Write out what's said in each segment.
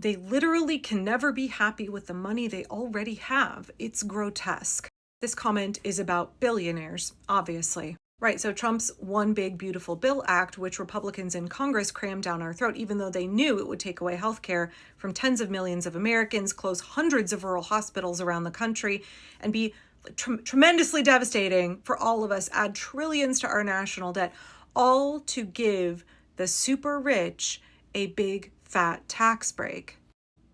They literally can never be happy with the money they already have. It's grotesque. This comment is about billionaires, obviously. Right, so Trump's One Big Beautiful Bill Act, which Republicans in Congress crammed down our throat, even though they knew it would take away health care from tens of millions of Americans, close hundreds of rural hospitals around the country, and be tremendously devastating for all of us, add trillions to our national debt, all to give the super rich a big fat tax break.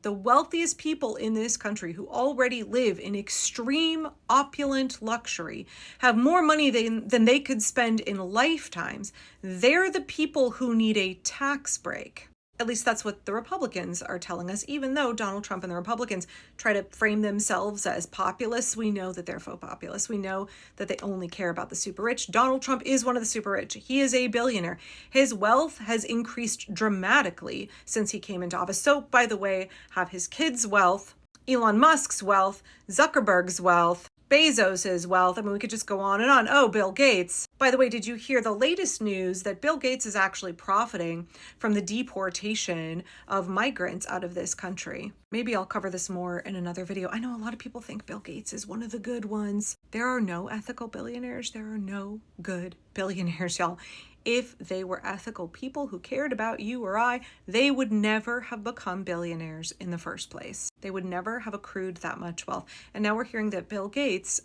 The wealthiest people in this country, who already live in extreme opulent luxury, have more money than they could spend in lifetimes. They're the people who need a tax break. At least that's what the Republicans are telling us, even though Donald Trump and the Republicans try to frame themselves as populists. We know that they're faux populists. We know that they only care about the super rich. Donald Trump is one of the super rich. He is a billionaire. His wealth has increased dramatically since he came into office. So, by the way, have his kids' wealth, Elon Musk's wealth, Zuckerberg's wealth, Bezos's wealth. I mean, we could just go on and on. Oh, Bill Gates. By the way, did you hear the latest news that Bill Gates is actually profiting from the deportation of migrants out of this country? Maybe I'll cover this more in another video. I know a lot of people think Bill Gates is one of the good ones. There are no ethical billionaires. There are no good billionaires, y'all. If they were ethical people who cared about you or I, they would never have become billionaires in the first place. They would never have accrued that much wealth. And now we're hearing that Bill Gates,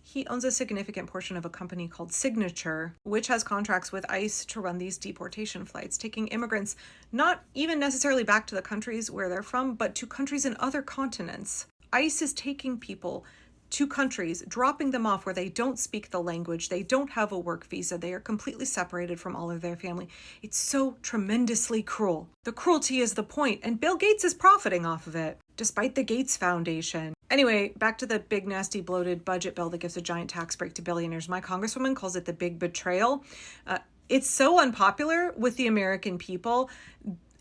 he owns a significant portion of a company called Signature, which has contracts with ICE to run these deportation flights, taking immigrants not even necessarily back to the countries where they're from, but to countries in other continents. ICE is taking people to countries, dropping them off where they don't speak the language, they don't have a work visa, they are completely separated from all of their family. It's so tremendously cruel. The cruelty is the point, and Bill Gates is profiting off of it, despite the Gates Foundation. Anyway, back to the big, nasty, bloated budget bill that gives a giant tax break to billionaires. My congresswoman calls it the big betrayal. It's so unpopular with the American people.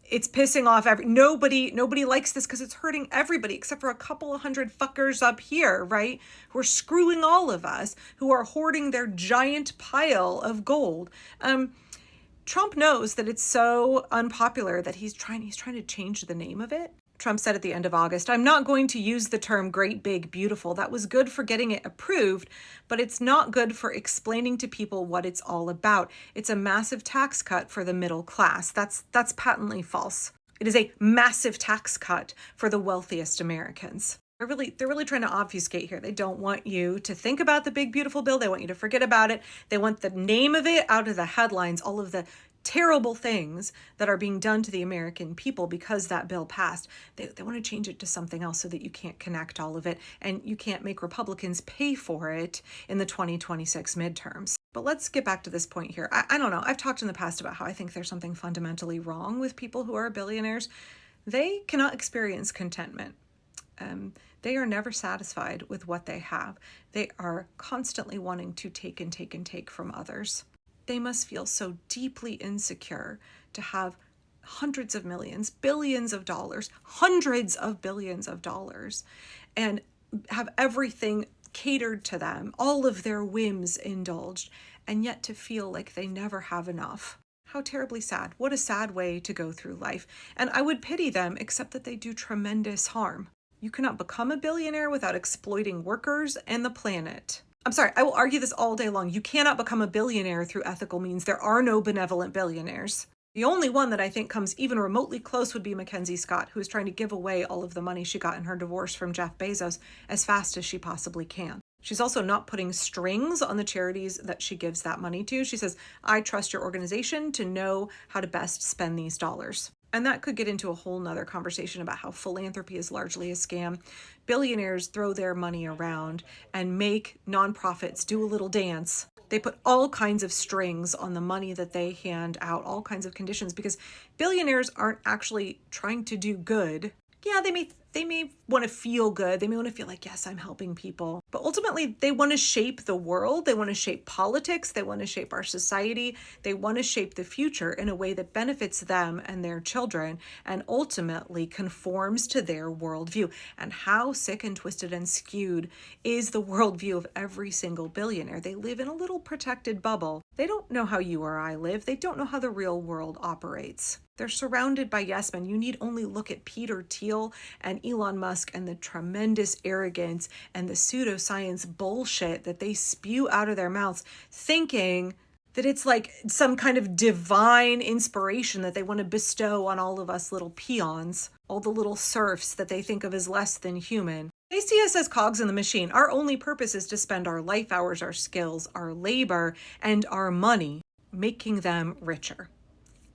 It's pissing off nobody likes this because it's hurting everybody except for a couple of hundred fuckers up here, right? Who are screwing all of us, who are hoarding their giant pile of gold. Trump knows that it's so unpopular that he's trying to change the name of it. Trump said at the end of August, "I'm not going to use the term great, big, beautiful. That was good for getting it approved, but it's not good for explaining to people what it's all about. It's a massive tax cut for the middle class." That's patently false. It is a massive tax cut for the wealthiest Americans. They're really trying to obfuscate here. They don't want you to think about the big, beautiful bill. They want you to forget about it. They want the name of it out of the headlines, all of the terrible things that are being done to the American people because that bill passed. They want to change it to something else so that you can't connect all of it and you can't make Republicans pay for it in the 2026 midterms. But let's get back to this point here. I don't know. I've talked in the past about how I think there's something fundamentally wrong with people who are billionaires. They cannot experience contentment. They are never satisfied with what they have. They are constantly wanting to take and take and take from others. They must feel so deeply insecure to have hundreds of millions, billions of dollars, hundreds of billions of dollars, and have everything catered to them, all of their whims indulged, and yet to feel like they never have enough. How terribly sad. What a sad way to go through life. And I would pity them, except that they do tremendous harm. You cannot become a billionaire without exploiting workers and the planet. I'm sorry, I will argue this all day long. You cannot become a billionaire through ethical means. There are no benevolent billionaires. The only one that I think comes even remotely close would be Mackenzie Scott, who is trying to give away all of the money she got in her divorce from Jeff Bezos as fast as she possibly can. She's also not putting strings on the charities that she gives that money to. She says, "I trust your organization to know how to best spend these dollars." And that could get into a whole nother conversation about how philanthropy is largely a scam. Billionaires throw their money around and make nonprofits do a little dance. They put all kinds of strings on the money that they hand out, all kinds of conditions, because billionaires aren't actually trying to do good. Yeah, they may want to feel good. They may want to feel like, yes, I'm helping people. But ultimately, they want to shape the world. They want to shape politics. They want to shape our society. They want to shape the future in a way that benefits them and their children and ultimately conforms to their worldview. And how sick and twisted and skewed is the worldview of every single billionaire? They live in a little protected bubble. They don't know how you or I live. They don't know how the real world operates. They're surrounded by yes men. You need only look at Peter Thiel and Elon Musk and the tremendous arrogance and the pseudoscience bullshit that they spew out of their mouths, thinking that it's like some kind of divine inspiration that they want to bestow on all of us little peons, all the little serfs that they think of as less than human. They see us as cogs in the machine. Our only purpose is to spend our life hours, our skills, our labor, and our money making them richer,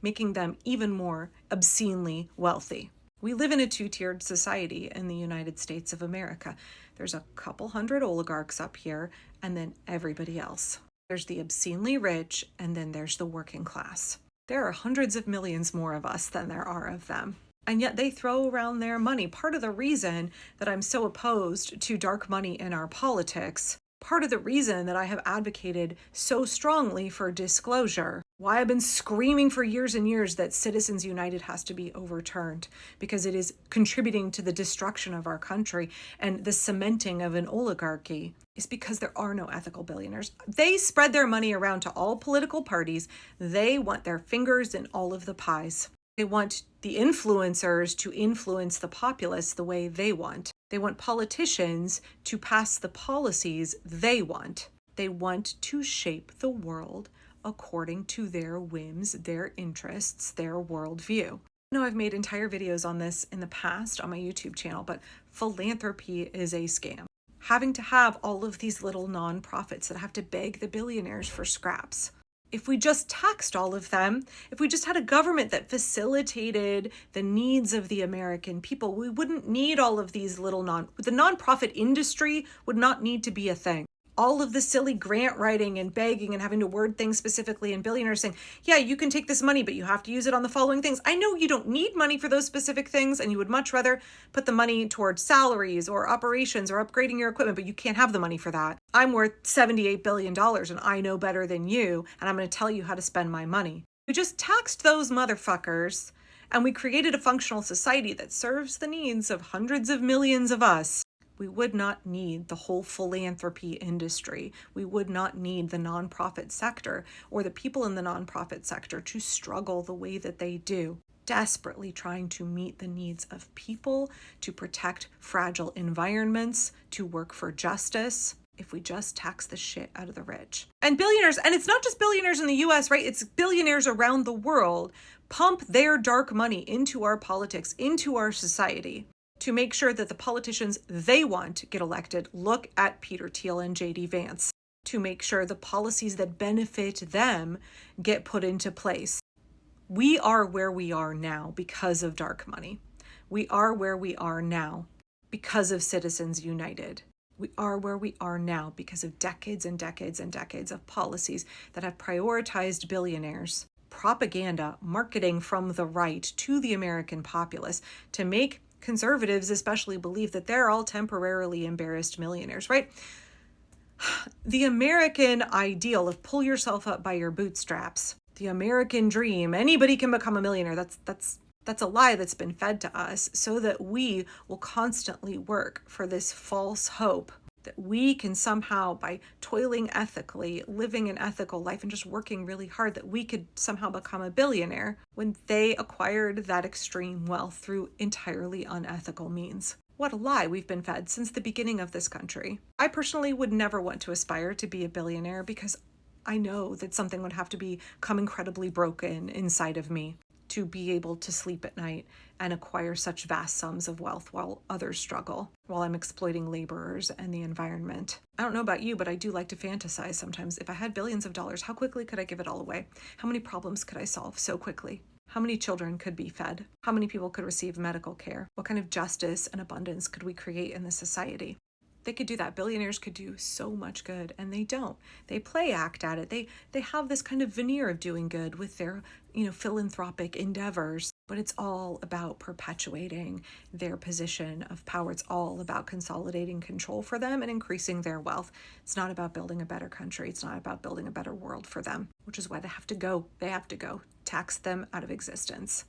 making them even more obscenely wealthy. We live in a two-tiered society in the United States of America. There's a couple hundred oligarchs up here, and then everybody else. There's the obscenely rich, and then there's the working class. There are hundreds of millions more of us than there are of them. And yet they throw around their money. Part of the reason that I'm so opposed to dark money in our politics, part of the reason that I have advocated so strongly for disclosure, why I've been screaming for years and years that Citizens United has to be overturned, because it is contributing to the destruction of our country and the cementing of an oligarchy, is because there are no ethical billionaires. They spread their money around to all political parties. They want their fingers in all of the pies. They want the influencers to influence the populace the way they want. They want politicians to pass the policies they want. They want to shape the world according to their whims, their interests, their worldview. I know I've made entire videos on this in the past on my YouTube channel, but philanthropy is a scam. Having to have all of these little nonprofits that have to beg the billionaires for scraps. If we just taxed all of them, if we just had a government that facilitated the needs of the American people, we wouldn't need all of these little the nonprofit industry would not need to be a thing. All of the silly grant writing and begging and having to word things specifically, and billionaires saying, yeah, you can take this money, but you have to use it on the following things. I know you don't need money for those specific things, and you would much rather put the money towards salaries or operations or upgrading your equipment, but you can't have the money for that. I'm worth $78 billion, and I know better than you, and I'm going to tell you how to spend my money. We just taxed those motherfuckers, and we created a functional society that serves the needs of hundreds of millions of us. We would not need the whole philanthropy industry. We would not need the nonprofit sector or the people in the nonprofit sector to struggle the way that they do, desperately trying to meet the needs of people, to protect fragile environments, to work for justice, if we just tax the shit out of the rich. And billionaires, and it's not just billionaires in the US, right? It's billionaires around the world pump their dark money into our politics, into our society, to make sure that the politicians they want get elected. Look at Peter Thiel and JD Vance. To make sure the policies that benefit them get put into place. We are where we are now because of dark money. We are where we are now because of Citizens United. We are where we are now because of decades and decades and decades of policies that have prioritized billionaires, propaganda, marketing from the right to the American populace to make conservatives especially believe that they're all temporarily embarrassed millionaires, right? The American ideal of pull yourself up by your bootstraps, the American dream, anybody can become a millionaire. That's a lie that's been fed to us so that we will constantly work for this false hope that we can somehow, by toiling ethically, living an ethical life, and just working really hard, that we could somehow become a billionaire when they acquired that extreme wealth through entirely unethical means. What a lie we've been fed since the beginning of this country. I personally would never want to aspire to be a billionaire because I know that something would have to become incredibly broken inside of me to be able to sleep at night and acquire such vast sums of wealth while others struggle, while I'm exploiting laborers and the environment. I don't know about you, but I do like to fantasize sometimes. If I had billions of dollars, how quickly could I give it all away? How many problems could I solve so quickly? How many children could be fed? How many people could receive medical care? What kind of justice and abundance could we create in the society? They could do that. Billionaires could do so much good, and they don't. They play act at it. They have this kind of veneer of doing good with their, philanthropic endeavors, but it's all about perpetuating their position of power. It's all about consolidating control for them and increasing their wealth. It's not about building a better country. It's not about building a better world for them, which is why they have to go. They have to go. Tax them out of existence.